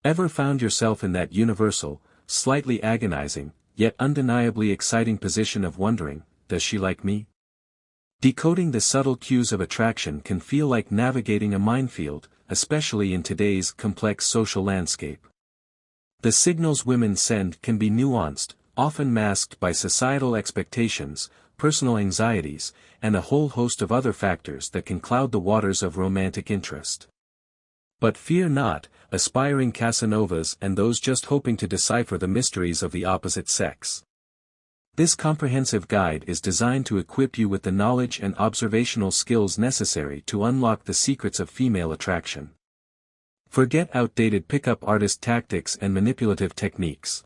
Ever found yourself in that universal, slightly agonizing, yet undeniably exciting position of wondering, does she like me? Decoding the subtle cues of attraction can feel like navigating a minefield, especially in today's complex social landscape. The signals women send can be nuanced, often masked by societal expectations, personal anxieties, and a whole host of other factors that can cloud the waters of romantic interest. But fear not, aspiring Casanovas and those just hoping to decipher the mysteries of the opposite sex. This comprehensive guide is designed to equip you with the knowledge and observational skills necessary to unlock the secrets of female attraction. Forget outdated pickup artist tactics and manipulative techniques.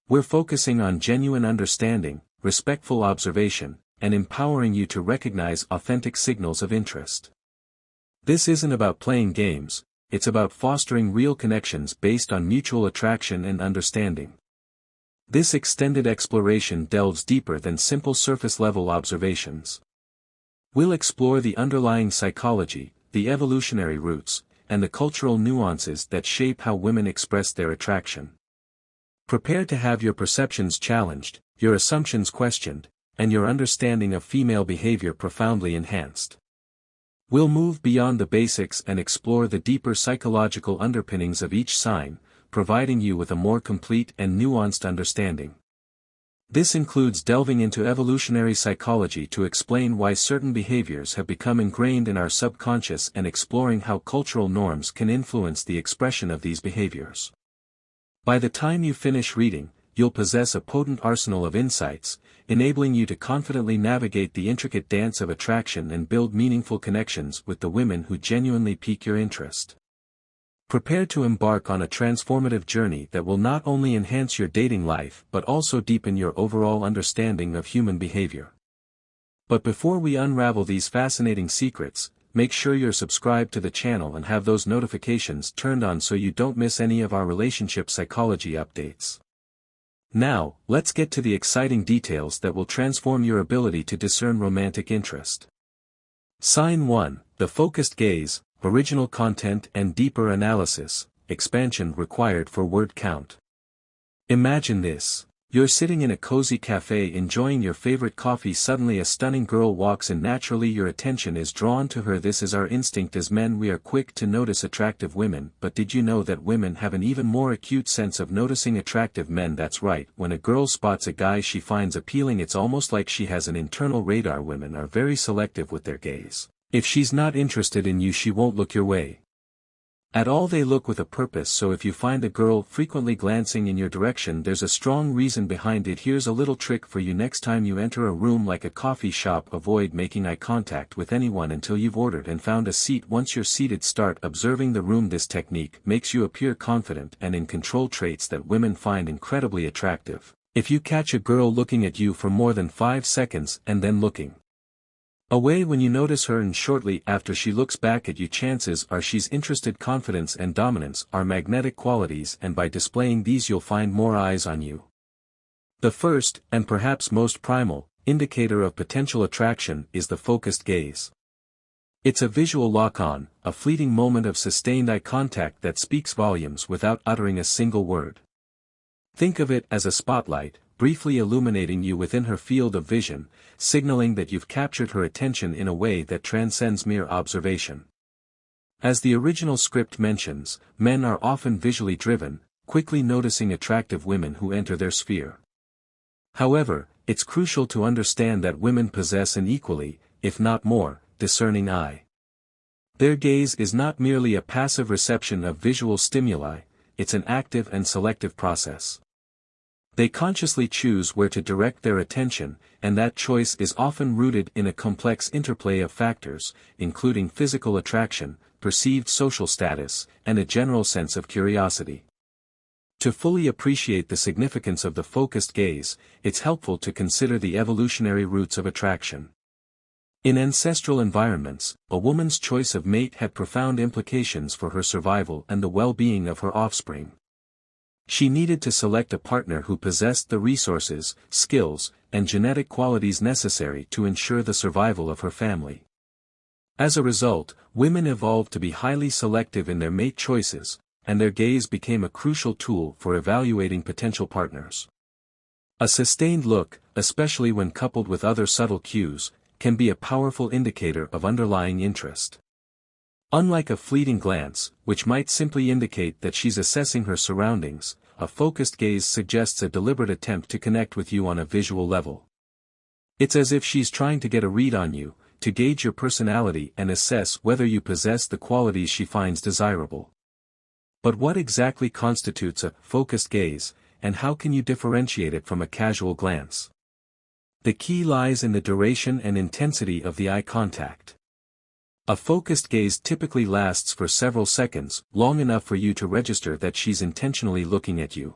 We're focusing on genuine understanding, respectful observation, and empowering you to recognize authentic signals of interest. This isn't about playing games, it's about fostering real connections based on mutual attraction and understanding. This extended exploration delves deeper than simple surface-level observations. We'll explore the underlying psychology, the evolutionary roots, and the cultural nuances that shape how women express their attraction. Prepare to have your perceptions challenged, your assumptions questioned, and your understanding of female behavior profoundly enhanced. We'll move beyond the basics and explore the deeper psychological underpinnings of each sign, providing you with a more complete and nuanced understanding. This includes delving into evolutionary psychology to explain why certain behaviors have become ingrained in our subconscious and exploring how cultural norms can influence the expression of these behaviors. By the time you finish reading, you'll possess a potent arsenal of insights, enabling you to confidently navigate the intricate dance of attraction and build meaningful connections with the women who genuinely pique your interest. Prepare to embark on a transformative journey that will not only enhance your dating life but also deepen your overall understanding of human behavior. But before we unravel these fascinating secrets, make sure you're subscribed to the channel and have those notifications turned on so you don't miss any of our relationship psychology updates. Now, let's get to the exciting details that will transform your ability to discern romantic interest. Sign 1, the focused gaze, original content and deeper analysis, expansion required for word count. Imagine this. You're sitting in a cozy cafe enjoying your favorite coffee. Suddenly a stunning girl walks in. Naturally your attention is drawn to her. This is our instinct as men. We are quick to notice attractive women, but did you know that women have an even more acute sense of noticing attractive men? That's right, when a girl spots a guy she finds appealing, it's almost like she has an internal radar. Women are very selective with their gaze. If she's not interested in you, she won't look your way at all. They look with a purpose. So if you find a girl frequently glancing in your direction, there's a strong reason behind it. Here's a little trick for you. Next time you enter a room like a coffee shop, avoid making eye contact with anyone until you've ordered and found a seat. Once you're seated, start observing the room. This technique makes you appear confident and in control, traits that women find incredibly attractive. If you catch a girl looking at you for more than 5 seconds and then looking away when you notice her and shortly after she looks back at you, chances are she's interested. Confidence and dominance are magnetic qualities, and by displaying these you'll find more eyes on you. The first, and perhaps most primal, indicator of potential attraction is the focused gaze. It's a visual lock-on, a fleeting moment of sustained eye contact that speaks volumes without uttering a single word. Think of it as a spotlight, briefly illuminating you within her field of vision, signaling that you've captured her attention in a way that transcends mere observation. As the original script mentions, men are often visually driven, quickly noticing attractive women who enter their sphere. However, it's crucial to understand that women possess an equally, if not more, discerning eye. Their gaze is not merely a passive reception of visual stimuli, it's an active and selective process. They consciously choose where to direct their attention, and that choice is often rooted in a complex interplay of factors, including physical attraction, perceived social status, and a general sense of curiosity. To fully appreciate the significance of the focused gaze, it's helpful to consider the evolutionary roots of attraction. In ancestral environments, a woman's choice of mate had profound implications for her survival and the well-being of her offspring. She needed to select a partner who possessed the resources, skills, and genetic qualities necessary to ensure the survival of her family. As a result, women evolved to be highly selective in their mate choices, and their gaze became a crucial tool for evaluating potential partners. A sustained look, especially when coupled with other subtle cues, can be a powerful indicator of underlying interest. Unlike a fleeting glance, which might simply indicate that she's assessing her surroundings, a focused gaze suggests a deliberate attempt to connect with you on a visual level. It's as if she's trying to get a read on you, to gauge your personality and assess whether you possess the qualities she finds desirable. But what exactly constitutes a focused gaze, and how can you differentiate it from a casual glance? The key lies in the duration and intensity of the eye contact. A focused gaze typically lasts for several seconds, long enough for you to register that she's intentionally looking at you.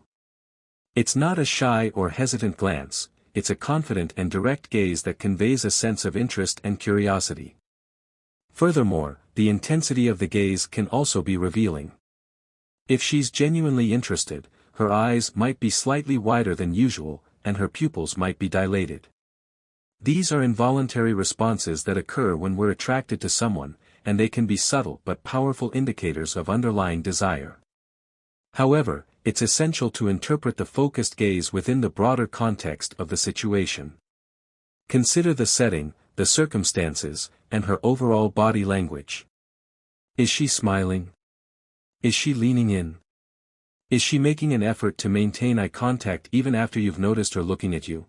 It's not a shy or hesitant glance, it's a confident and direct gaze that conveys a sense of interest and curiosity. Furthermore, the intensity of the gaze can also be revealing. If she's genuinely interested, her eyes might be slightly wider than usual, and her pupils might be dilated. These are involuntary responses that occur when we're attracted to someone, and they can be subtle but powerful indicators of underlying desire. However, it's essential to interpret the focused gaze within the broader context of the situation. Consider the setting, the circumstances, and her overall body language. Is she smiling? Is she leaning in? Is she making an effort to maintain eye contact even after you've noticed her looking at you?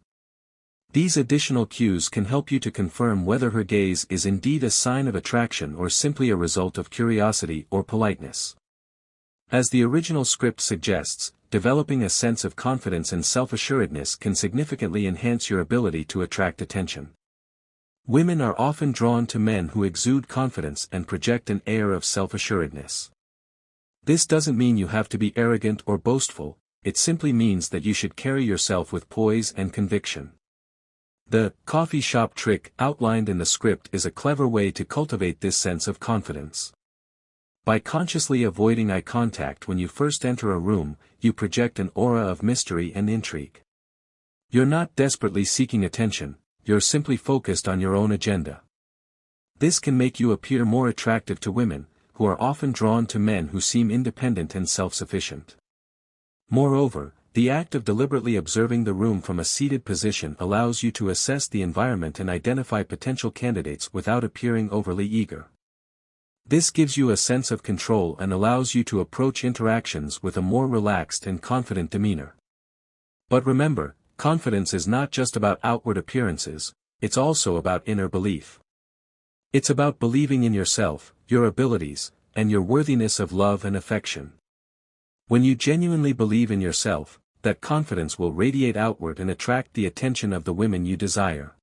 These additional cues can help you to confirm whether her gaze is indeed a sign of attraction or simply a result of curiosity or politeness. As the original script suggests, developing a sense of confidence and self-assuredness can significantly enhance your ability to attract attention. Women are often drawn to men who exude confidence and project an air of self-assuredness. This doesn't mean you have to be arrogant or boastful, it simply means that you should carry yourself with poise and conviction. The coffee shop trick outlined in the script is a clever way to cultivate this sense of confidence. By consciously avoiding eye contact when you first enter a room, you project an aura of mystery and intrigue. You're not desperately seeking attention, you're simply focused on your own agenda. This can make you appear more attractive to women, who are often drawn to men who seem independent and self-sufficient. Moreover, the act of deliberately observing the room from a seated position allows you to assess the environment and identify potential candidates without appearing overly eager. This gives you a sense of control and allows you to approach interactions with a more relaxed and confident demeanor. But remember, confidence is not just about outward appearances, it's also about inner belief. It's about believing in yourself, your abilities, and your worthiness of love and affection. When you genuinely believe in yourself, that confidence will radiate outward and attract the attention of the women you desire.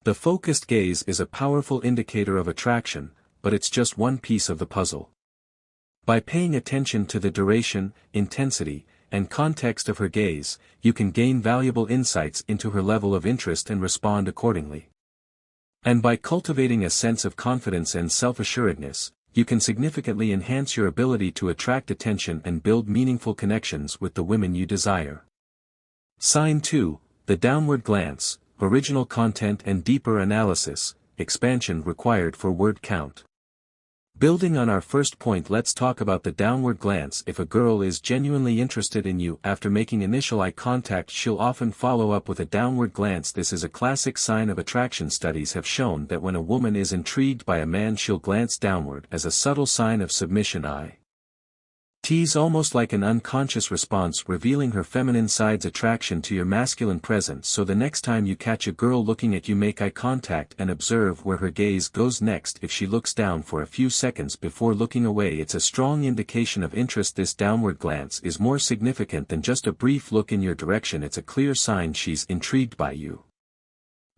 The focused gaze is a powerful indicator of attraction, but it's just one piece of the puzzle. By paying attention to the duration, intensity, and context of her gaze, you can gain valuable insights into her level of interest and respond accordingly. And by cultivating a sense of confidence and self-assuredness, you can significantly enhance your ability to attract attention and build meaningful connections with the women you desire. Sign 2, the downward glance, original content and deeper analysis, expansion required for word count. Building on our first point, let's talk about the downward glance. If a girl is genuinely interested in you after making initial eye contact, she'll often follow up with a downward glance. This is a classic sign of attraction. Studies have shown that when a woman is intrigued by a man, she'll glance downward as a subtle sign of submission. T's almost like an unconscious response, revealing her feminine side's attraction to your masculine presence. So the next time you catch a girl looking at you, make eye contact and observe where her gaze goes next. If she looks down for a few seconds before looking away, it's a strong indication of interest. This downward glance is more significant than just a brief look in your direction. It's a clear sign she's intrigued by you.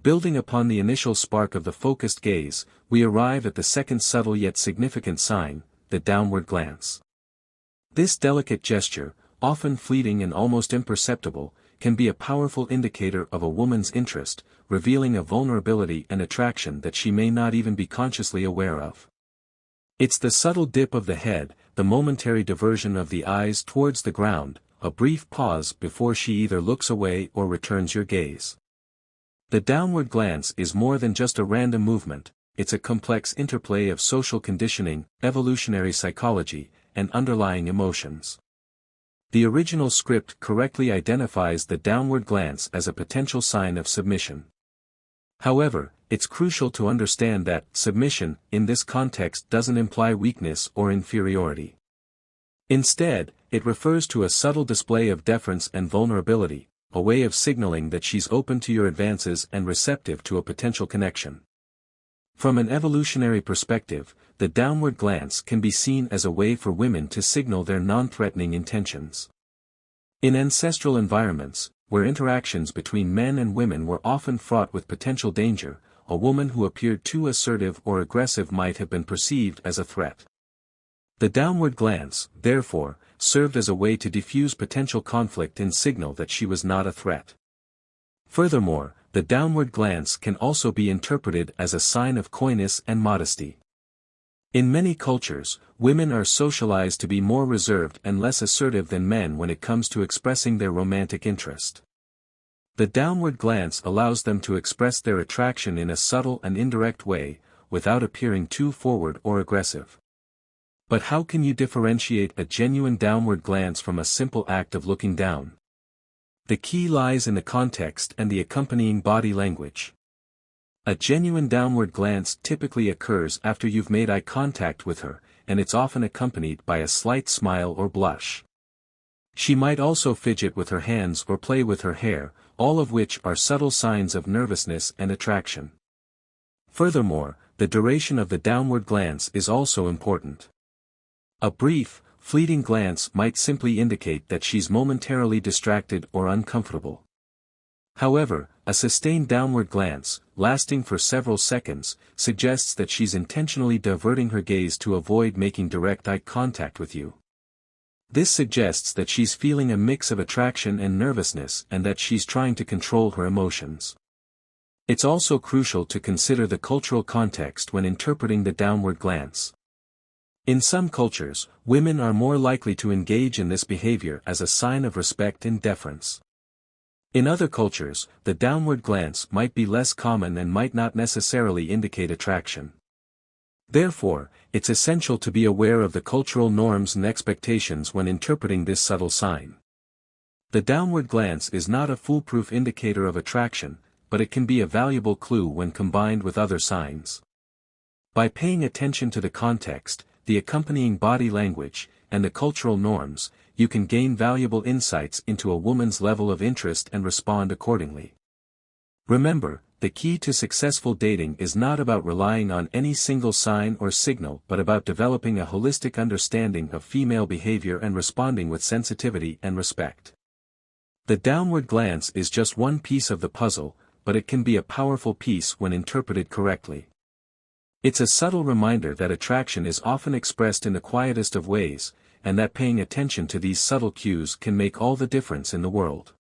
Building upon the initial spark of the focused gaze, we arrive at the second subtle yet significant sign, the downward glance. This delicate gesture, often fleeting and almost imperceptible, can be a powerful indicator of a woman's interest, revealing a vulnerability and attraction that she may not even be consciously aware of. It's the subtle dip of the head, the momentary diversion of the eyes towards the ground, a brief pause before she either looks away or returns your gaze. The downward glance is more than just a random movement, it's a complex interplay of social conditioning, evolutionary psychology, and underlying emotions. The original script correctly identifies the downward glance as a potential sign of submission. However, it's crucial to understand that submission, in this context, doesn't imply weakness or inferiority. Instead, it refers to a subtle display of deference and vulnerability, a way of signaling that she's open to your advances and receptive to a potential connection. From an evolutionary perspective, the downward glance can be seen as a way for women to signal their non-threatening intentions. In ancestral environments, where interactions between men and women were often fraught with potential danger, a woman who appeared too assertive or aggressive might have been perceived as a threat. The downward glance, therefore, served as a way to diffuse potential conflict and signal that she was not a threat. Furthermore, the downward glance can also be interpreted as a sign of coyness and modesty. In many cultures, women are socialized to be more reserved and less assertive than men when it comes to expressing their romantic interest. The downward glance allows them to express their attraction in a subtle and indirect way, without appearing too forward or aggressive. But how can you differentiate a genuine downward glance from a simple act of looking down? The key lies in the context and the accompanying body language. A genuine downward glance typically occurs after you've made eye contact with her, and it's often accompanied by a slight smile or blush. She might also fidget with her hands or play with her hair, all of which are subtle signs of nervousness and attraction. Furthermore, the duration of the downward glance is also important. A brief, fleeting glance might simply indicate that she's momentarily distracted or uncomfortable. However, a sustained downward glance, lasting for several seconds, suggests that she's intentionally diverting her gaze to avoid making direct eye contact with you. This suggests that she's feeling a mix of attraction and nervousness and that she's trying to control her emotions. It's also crucial to consider the cultural context when interpreting the downward glance. In some cultures, women are more likely to engage in this behavior as a sign of respect and deference. In other cultures, the downward glance might be less common and might not necessarily indicate attraction. Therefore, it's essential to be aware of the cultural norms and expectations when interpreting this subtle sign. The downward glance is not a foolproof indicator of attraction, but it can be a valuable clue when combined with other signs. By paying attention to the context, the accompanying body language, and the cultural norms, you can gain valuable insights into a woman's level of interest and respond accordingly. Remember, the key to successful dating is not about relying on any single sign or signal but about developing a holistic understanding of female behavior and responding with sensitivity and respect. The downward glance is just one piece of the puzzle, but it can be a powerful piece when interpreted correctly. It's a subtle reminder that attraction is often expressed in the quietest of ways, and that paying attention to these subtle cues can make all the difference in the world.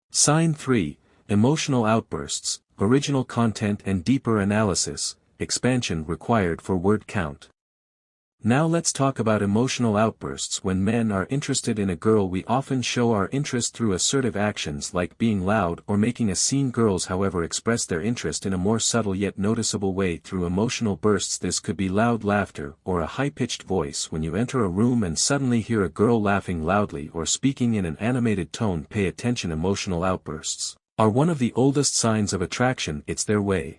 Sign 3, Emotional Outbursts, Original Content and Deeper Analysis, Expansion Required for Word Count. Now let's talk about emotional outbursts. When men are interested in a girl, we often show our interest through assertive actions like being loud or making a scene. Girls, however, express their interest in a more subtle yet noticeable way through emotional bursts. This could be loud laughter or a high-pitched voice. When you enter a room and suddenly hear a girl laughing loudly or speaking in an animated tone, pay attention. Emotional outbursts are one of the oldest signs of attraction. It's their way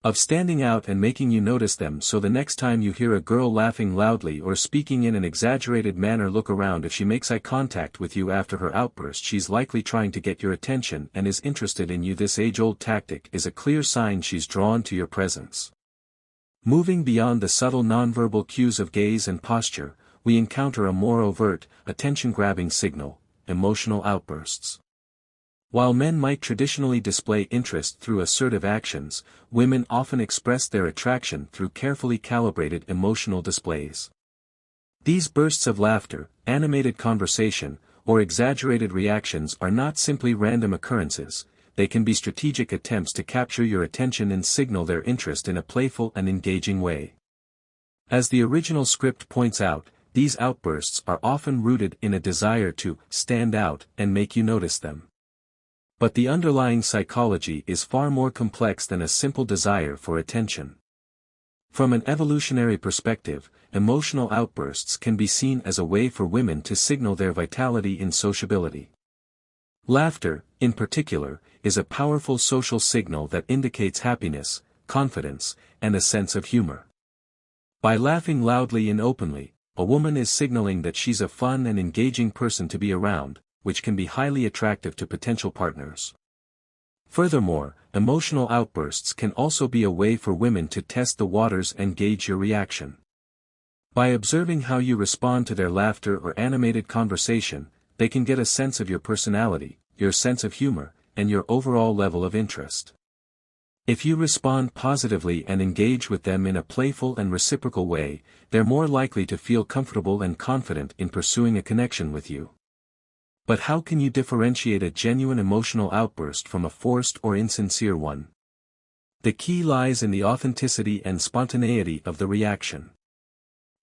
of standing out and making you notice them. So the next time you hear a girl laughing loudly or speaking in an exaggerated manner, look around. If she makes eye contact with you after her outburst, she's likely trying to get your attention and is interested in you. This age-old tactic is a clear sign she's drawn to your presence. Moving beyond the subtle nonverbal cues of gaze and posture, we encounter a more overt, attention-grabbing signal: emotional outbursts. While men might traditionally display interest through assertive actions, women often express their attraction through carefully calibrated emotional displays. These bursts of laughter, animated conversation, or exaggerated reactions are not simply random occurrences. They can be strategic attempts to capture your attention and signal their interest in a playful and engaging way. As the original script points out, these outbursts are often rooted in a desire to stand out and make you notice them. But the underlying psychology is far more complex than a simple desire for attention. From an evolutionary perspective, emotional outbursts can be seen as a way for women to signal their vitality in sociability. Laughter, in particular, is a powerful social signal that indicates happiness, confidence, and a sense of humor. By laughing loudly and openly, a woman is signaling that she's a fun and engaging person to be around, which can be highly attractive to potential partners. Furthermore, emotional outbursts can also be a way for women to test the waters and gauge your reaction. By observing how you respond to their laughter or animated conversation, they can get a sense of your personality, your sense of humor, and your overall level of interest. If you respond positively and engage with them in a playful and reciprocal way, they're more likely to feel comfortable and confident in pursuing a connection with you. But how can you differentiate a genuine emotional outburst from a forced or insincere one? The key lies in the authenticity and spontaneity of the reaction.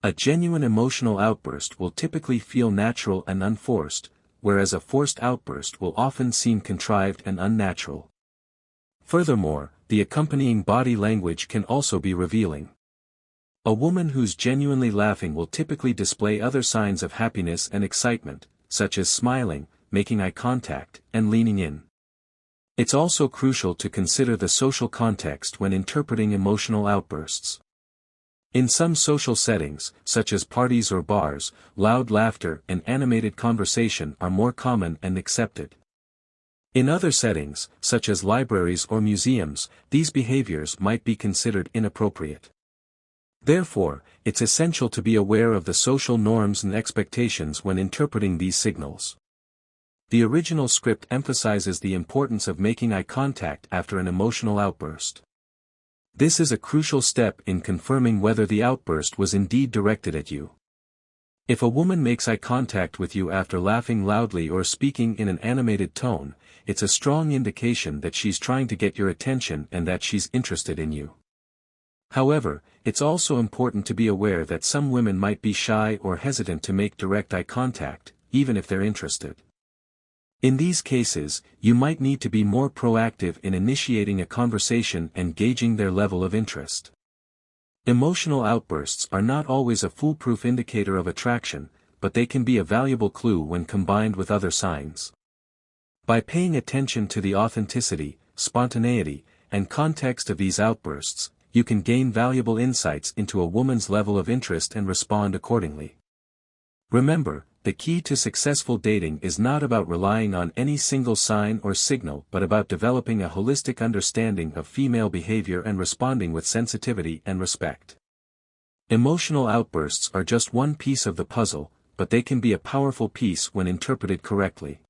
A genuine emotional outburst will typically feel natural and unforced, whereas a forced outburst will often seem contrived and unnatural. Furthermore, the accompanying body language can also be revealing. A woman who's genuinely laughing will typically display other signs of happiness and excitement, such as smiling, making eye contact, and leaning in. It's also crucial to consider the social context when interpreting emotional outbursts. In some social settings, such as parties or bars, loud laughter and animated conversation are more common and accepted. In other settings, such as libraries or museums, these behaviors might be considered inappropriate. Therefore, it's essential to be aware of the social norms and expectations when interpreting these signals. The original script emphasizes the importance of making eye contact after an emotional outburst. This is a crucial step in confirming whether the outburst was indeed directed at you. If a woman makes eye contact with you after laughing loudly or speaking in an animated tone, it's a strong indication that she's trying to get your attention and that she's interested in you. However, it's also important to be aware that some women might be shy or hesitant to make direct eye contact, even if they're interested. In these cases, you might need to be more proactive in initiating a conversation and gauging their level of interest. Emotional outbursts are not always a foolproof indicator of attraction, but they can be a valuable clue when combined with other signs. By paying attention to the authenticity, spontaneity, and context of these outbursts, you can gain valuable insights into a woman's level of interest and respond accordingly. Remember, the key to successful dating is not about relying on any single sign or signal but about developing a holistic understanding of female behavior and responding with sensitivity and respect. Emotional outbursts are just one piece of the puzzle, but they can be a powerful piece when interpreted correctly.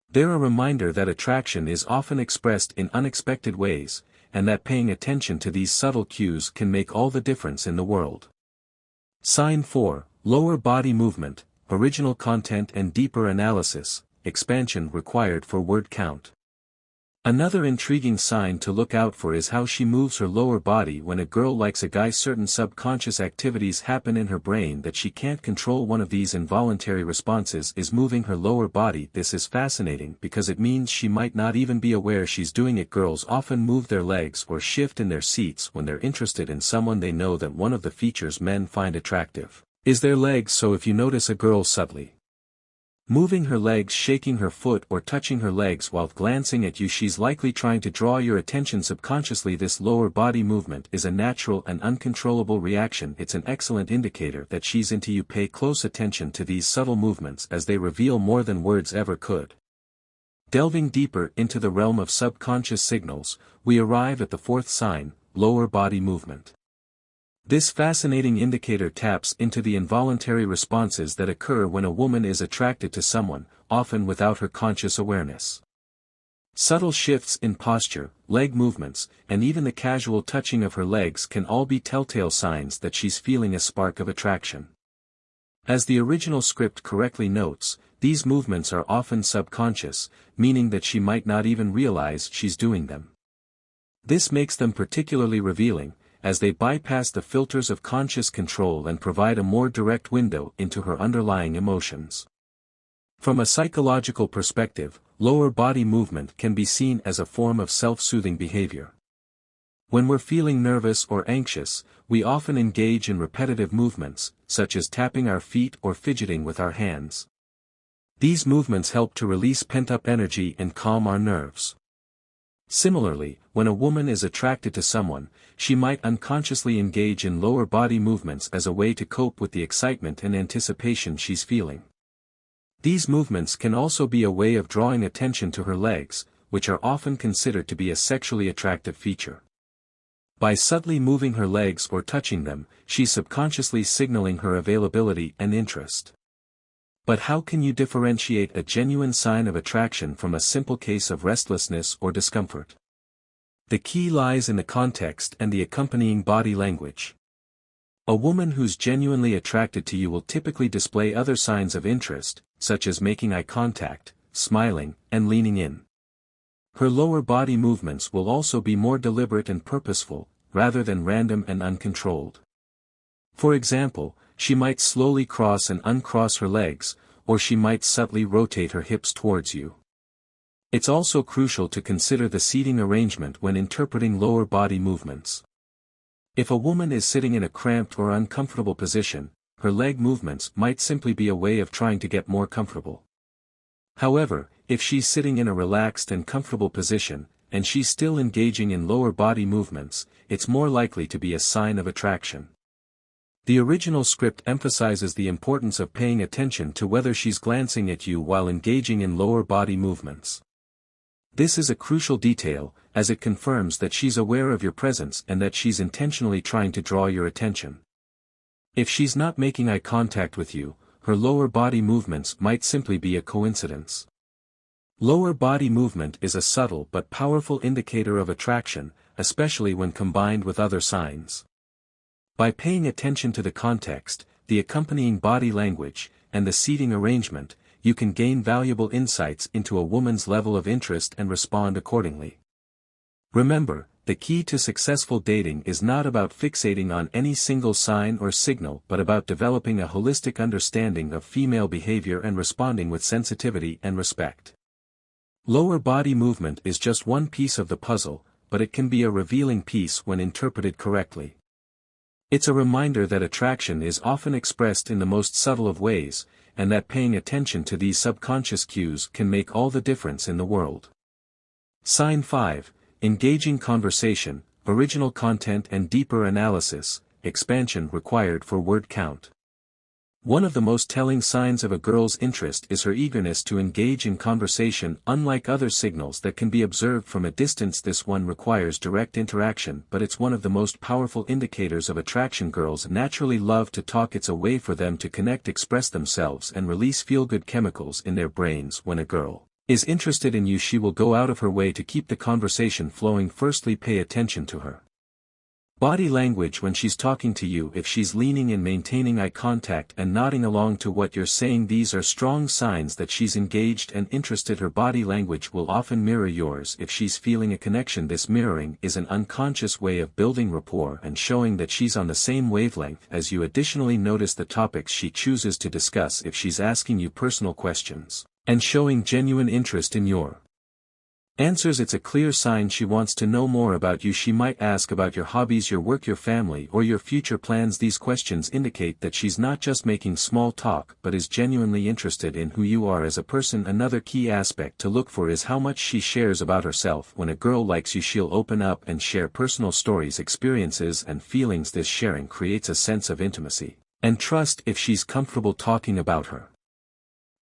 They're a reminder that attraction is often expressed in unexpected ways, and that paying attention to these subtle cues can make all the difference in the world. Sign 4, Lower Body Movement, Original Content and Deeper Analysis, Expansion Required for Word Count. Another intriguing sign to look out for is how she moves her lower body when a girl likes a guy. Certain subconscious activities happen in her brain that she can't control. One of these involuntary responses is moving her lower body. This is fascinating because it means she might not even be aware she's doing it. Girls often move their legs or shift in their seats when they're interested in someone. They know that one of the features men find attractive is their legs, so if you notice a girl subtly moving her legs, shaking her foot, or touching her legs while glancing at you, she's likely trying to draw your attention subconsciously. This lower body movement is a natural and uncontrollable reaction. It's an excellent indicator that she's into you. Pay close attention to these subtle movements as they reveal more than words ever could. Delving deeper into the realm of subconscious signals, we arrive at the fourth sign, lower body movement. This fascinating indicator taps into the involuntary responses that occur when a woman is attracted to someone, often without her conscious awareness. Subtle shifts in posture, leg movements, and even the casual touching of her legs can all be telltale signs that she's feeling a spark of attraction. As the original script correctly notes, these movements are often subconscious, meaning that she might not even realize she's doing them. This makes them particularly revealing, as they bypass the filters of conscious control and provide a more direct window into her underlying emotions. From a psychological perspective, lower body movement can be seen as a form of self-soothing behavior. When we're feeling nervous or anxious, we often engage in repetitive movements, such as tapping our feet or fidgeting with our hands. These movements help to release pent-up energy and calm our nerves. Similarly, when a woman is attracted to someone, she might unconsciously engage in lower body movements as a way to cope with the excitement and anticipation she's feeling. These movements can also be a way of drawing attention to her legs, which are often considered to be a sexually attractive feature. By subtly moving her legs or touching them, she's subconsciously signaling her availability and interest. But how can you differentiate a genuine sign of attraction from a simple case of restlessness or discomfort? The key lies in the context and the accompanying body language. A woman who's genuinely attracted to you will typically display other signs of interest, such as making eye contact, smiling, and leaning in. Her lower body movements will also be more deliberate and purposeful, rather than random and uncontrolled. For example, she might slowly cross and uncross her legs, or she might subtly rotate her hips towards you. It's also crucial to consider the seating arrangement when interpreting lower body movements. If a woman is sitting in a cramped or uncomfortable position, her leg movements might simply be a way of trying to get more comfortable. However, if she's sitting in a relaxed and comfortable position, and she's still engaging in lower body movements, it's more likely to be a sign of attraction. The original script emphasizes the importance of paying attention to whether she's glancing at you while engaging in lower body movements. This is a crucial detail, as it confirms that she's aware of your presence and that she's intentionally trying to draw your attention. If she's not making eye contact with you, her lower body movements might simply be a coincidence. Lower body movement is a subtle but powerful indicator of attraction, especially when combined with other signs. By paying attention to the context, the accompanying body language, and the seating arrangement, you can gain valuable insights into a woman's level of interest and respond accordingly. Remember, the key to successful dating is not about fixating on any single sign or signal but about developing a holistic understanding of female behavior and responding with sensitivity and respect. Lower body movement is just one piece of the puzzle, but it can be a revealing piece when interpreted correctly. It's a reminder that attraction is often expressed in the most subtle of ways, and that paying attention to these subconscious cues can make all the difference in the world. Sign 5, Engaging conversation, original content and deeper analysis, expansion required for word count. One of the most telling signs of a girl's interest is her eagerness to engage in conversation. Unlike other signals that can be observed from a distance, this one requires direct interaction, but it's one of the most powerful indicators of attraction. Girls naturally love to talk. It's a way for them to connect, express themselves and release feel-good chemicals in their brains. When a girl is interested in you, she will go out of her way to keep the conversation flowing. Firstly, pay attention to her body language when she's talking to you. If she's leaning and maintaining eye contact and nodding along to what you're saying, these are strong signs that she's engaged and interested. Her body language will often mirror yours if she's feeling a connection. This mirroring is an unconscious way of building rapport and showing that she's on the same wavelength as you. Additionally, notice the topics she chooses to discuss. If she's asking you personal questions and showing genuine interest in your answers, it's a clear sign she wants to know more about you. She might ask about your hobbies, your work, your family, or your future plans. These questions indicate that she's not just making small talk but is genuinely interested in who you are as a person. Another key aspect to look for is how much she shares about herself. When a girl likes you, she'll open up and share personal stories, experiences, and feelings. This sharing creates a sense of intimacy and trust. If she's comfortable talking about her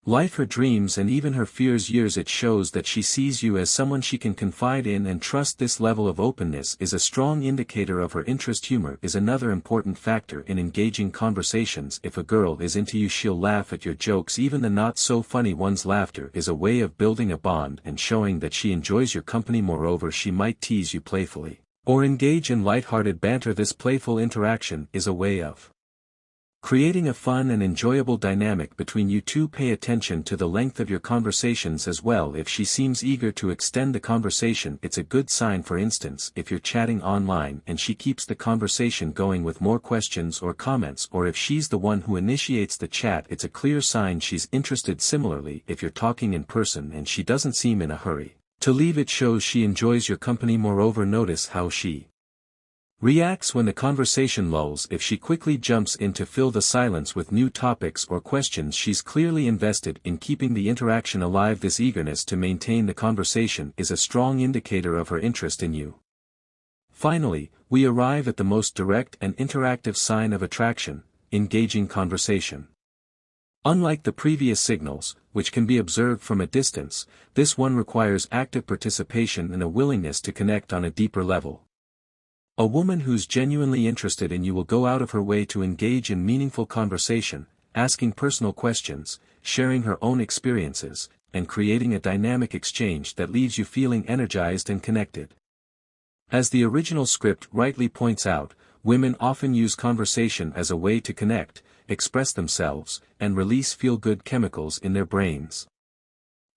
life, her dreams, and even her fears, it shows that she sees you as someone she can confide in and trust. This level of openness is a strong indicator of her interest. Humor is another important factor in engaging conversations. If a girl is into you, she'll laugh at your jokes, even the not-so-funny ones. Laughter is a way of building a bond and showing that she enjoys your company. Moreover, she might tease you playfully or engage in lighthearted banter. This playful interaction is a way of creating a fun and enjoyable dynamic between you two. Pay attention to the length of your conversations as well. If she seems eager to extend the conversation, it's a good sign. For instance, if you're chatting online and she keeps the conversation going with more questions or comments, or if she's the one who initiates the chat, it's a clear sign she's interested. Similarly, if you're talking in person and she doesn't seem in a hurry to leave, it shows she enjoys your company. Moreover, notice how she Reacts when the conversation lulls. If she quickly jumps in to fill the silence with new topics or questions, she's clearly invested in keeping the interaction alive. This eagerness to maintain the conversation is a strong indicator of her interest in you. Finally, we arrive at the most direct and interactive sign of attraction: engaging conversation. Unlike the previous signals, which can be observed from a distance, this one requires active participation and a willingness to connect on a deeper level. A woman who's genuinely interested in you will go out of her way to engage in meaningful conversation, asking personal questions, sharing her own experiences, and creating a dynamic exchange that leaves you feeling energized and connected. As the original script rightly points out, women often use conversation as a way to connect, express themselves, and release feel-good chemicals in their brains.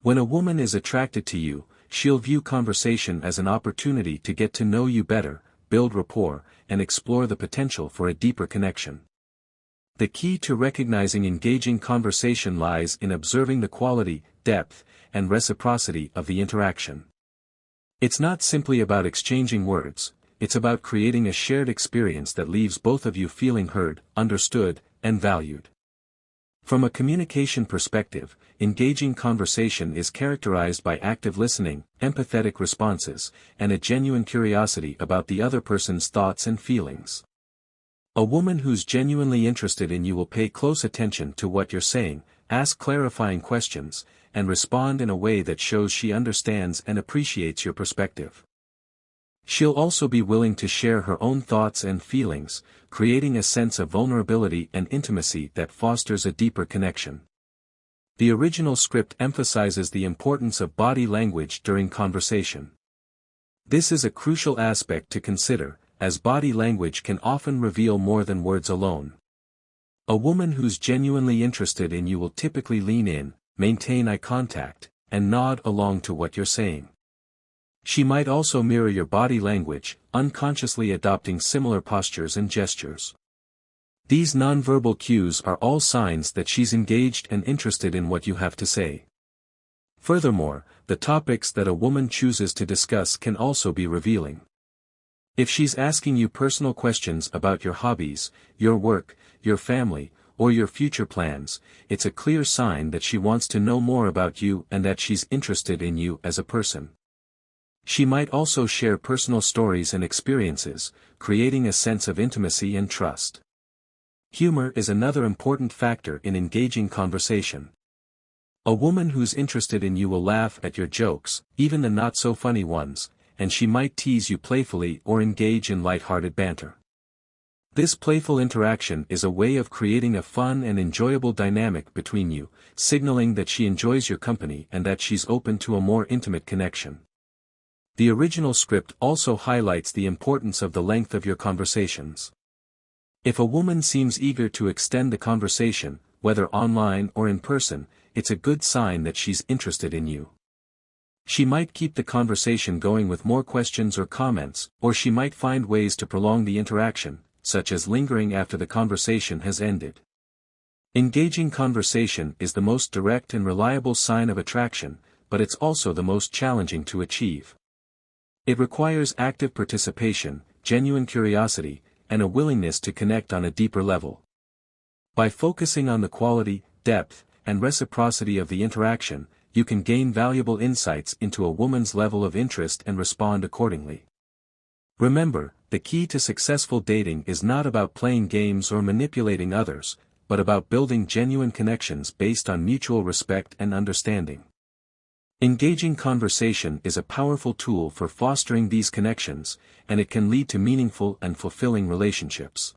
When a woman is attracted to you, she'll view conversation as an opportunity to get to know you better, build rapport, and explore the potential for a deeper connection. The key to recognizing engaging conversation lies in observing the quality, depth, and reciprocity of the interaction. It's not simply about exchanging words, it's about creating a shared experience that leaves both of you feeling heard, understood, and valued. From a communication perspective, engaging conversation is characterized by active listening, empathetic responses, and a genuine curiosity about the other person's thoughts and feelings. A woman who's genuinely interested in you will pay close attention to what you're saying, ask clarifying questions, and respond in a way that shows she understands and appreciates your perspective. She'll also be willing to share her own thoughts and feelings, creating a sense of vulnerability and intimacy that fosters a deeper connection. The original script emphasizes the importance of body language during conversation. This is a crucial aspect to consider, as body language can often reveal more than words alone. A woman who's genuinely interested in you will typically lean in, maintain eye contact, and nod along to what you're saying. She might also mirror your body language, unconsciously adopting similar postures and gestures. These nonverbal cues are all signs that she's engaged and interested in what you have to say. Furthermore, the topics that a woman chooses to discuss can also be revealing. If she's asking you personal questions about your hobbies, your work, your family, or your future plans, it's a clear sign that she wants to know more about you and that she's interested in you as a person. She might also share personal stories and experiences, creating a sense of intimacy and trust. Humor is another important factor in engaging conversation. A woman who's interested in you will laugh at your jokes, even the not-so-funny ones, and she might tease you playfully or engage in light-hearted banter. This playful interaction is a way of creating a fun and enjoyable dynamic between you, signaling that she enjoys your company and that she's open to a more intimate connection. The original script also highlights the importance of the length of your conversations. If a woman seems eager to extend the conversation, whether online or in person, it's a good sign that she's interested in you. She might keep the conversation going with more questions or comments, or she might find ways to prolong the interaction, such as lingering after the conversation has ended. Engaging conversation is the most direct and reliable sign of attraction, but it's also the most challenging to achieve. It requires active participation, genuine curiosity, and a willingness to connect on a deeper level. By focusing on the quality, depth, and reciprocity of the interaction, you can gain valuable insights into a woman's level of interest and respond accordingly. Remember, the key to successful dating is not about playing games or manipulating others, but about building genuine connections based on mutual respect and understanding. Engaging conversation is a powerful tool for fostering these connections, and it can lead to meaningful and fulfilling relationships.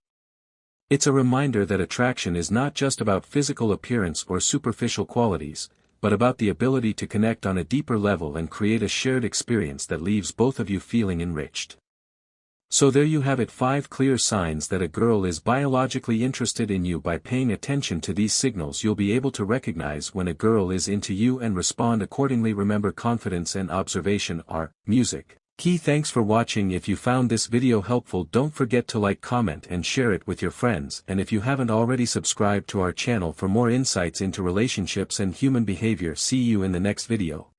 It's a reminder that attraction is not just about physical appearance or superficial qualities, but about the ability to connect on a deeper level and create a shared experience that leaves both of you feeling enriched. So there you have it, 5 clear signs that a girl is biologically interested in you. By paying attention to these signals, you'll be able to recognize when a girl is into you and respond accordingly. Remember, confidence and observation are music key. Thanks for watching. If you found this video helpful, don't forget to like, comment, and share it with your friends. And if you haven't already, subscribe to our channel for more insights into relationships and human behavior. See you in the next video.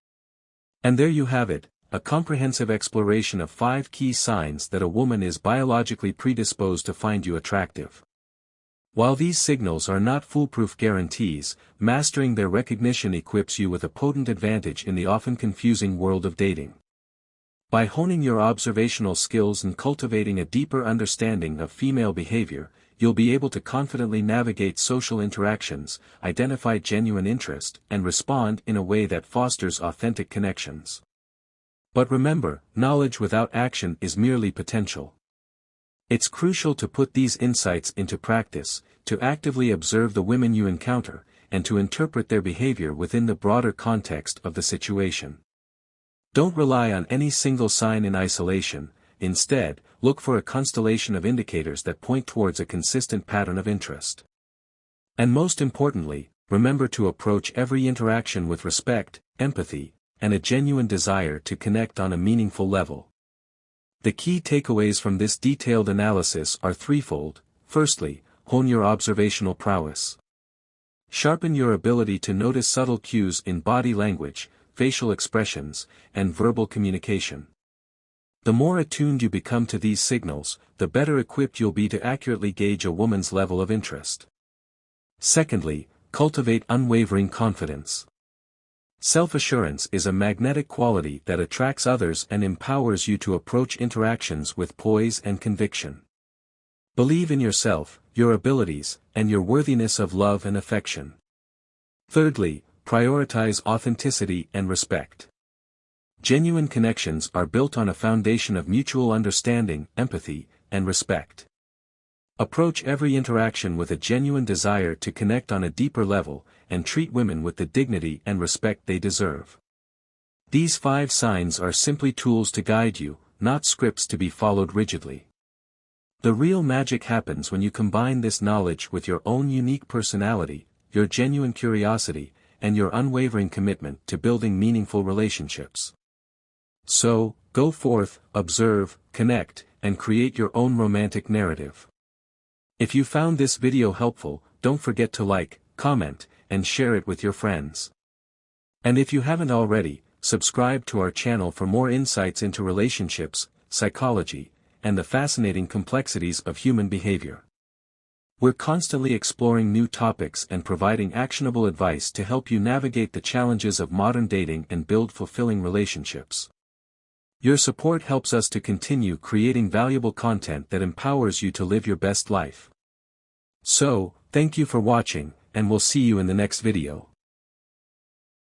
And there you have it, a comprehensive exploration of 5 key signs that a woman is biologically predisposed to find you attractive. While these signals are not foolproof guarantees, mastering their recognition equips you with a potent advantage in the often confusing world of dating. By honing your observational skills and cultivating a deeper understanding of female behavior, you'll be able to confidently navigate social interactions, identify genuine interest, and respond in a way that fosters authentic connections. But remember, knowledge without action is merely potential. It's crucial to put these insights into practice, to actively observe the women you encounter, and to interpret their behavior within the broader context of the situation. Don't rely on any single sign in isolation. Instead, look for a constellation of indicators that point towards a consistent pattern of interest. And most importantly, remember to approach every interaction with respect, empathy, and a genuine desire to connect on a meaningful level. The key takeaways from this detailed analysis are threefold. Firstly, hone your observational prowess. Sharpen your ability to notice subtle cues in body language, facial expressions, and verbal communication. The more attuned you become to these signals, the better equipped you'll be to accurately gauge a woman's level of interest. Secondly, cultivate unwavering confidence. Self-assurance is a magnetic quality that attracts others and empowers you to approach interactions with poise and conviction. Believe in yourself, your abilities, and your worthiness of love and affection. Thirdly, prioritize authenticity and respect. Genuine connections are built on a foundation of mutual understanding, empathy, and respect. Approach every interaction with a genuine desire to connect on a deeper level, and treat women with the dignity and respect they deserve. These 5 signs are simply tools to guide you, not scripts to be followed rigidly. The real magic happens when you combine this knowledge with your own unique personality, your genuine curiosity, and your unwavering commitment to building meaningful relationships. So, go forth, observe, connect, and create your own romantic narrative. If you found this video helpful, don't forget to like, comment, and share it with your friends. And if you haven't already, subscribe to our channel for more insights into relationships, psychology, and the fascinating complexities of human behavior. We're constantly exploring new topics and providing actionable advice to help you navigate the challenges of modern dating and build fulfilling relationships. Your support helps us to continue creating valuable content that empowers you to live your best life. So, thank you for watching, and we'll see you in the next video.